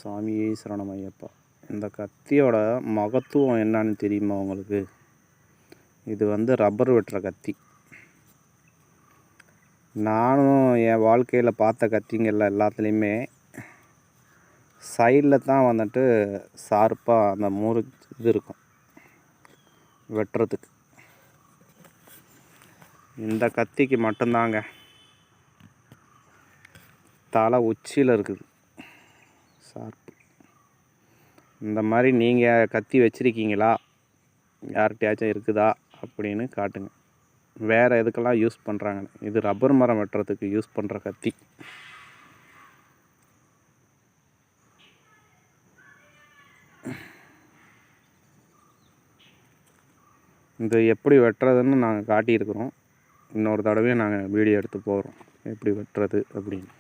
சாமியே சரணம் ஐயப்பா. இந்த கத்தியோட மகத்துவம் என்னன்னு தெரியுமா உங்களுக்கு? இது ரப்பர் வெட்டுற கத்தி. நானும் என் வாழ்க்கையில் பார்த்த கத்திங்களில் எல்லாத்துலேயுமே சைடில் தான் ஷார்ப்பாக அந்த இது இருக்கும் வெட்டுறதுக்கு. இந்த கத்திக்கு மட்டும்தாங்க தலை உச்சியில் இருக்குது ஷார்ப்பு. இந்த மாதிரி நீங்கள் கத்தி வச்சுருக்கீங்களா? யார்கிட்டயாச்சும் இருக்குதா அப்படின்னு காட்டுங்க. வேறு எதுக்கெல்லாம் யூஸ் பண்ணுறாங்க? இது ரப்பர் மரம் வெட்டுறதுக்கு யூஸ் பண்ணுற கத்தி. இது எப்படி வெட்டுறதுன்னு நாங்கள் காட்டியிருக்கிறோம். இன்னொரு தடவையும் நாங்கள் வீடியோ எடுத்து போகிறோம் எப்படி வெட்டுறது அப்படின்னு.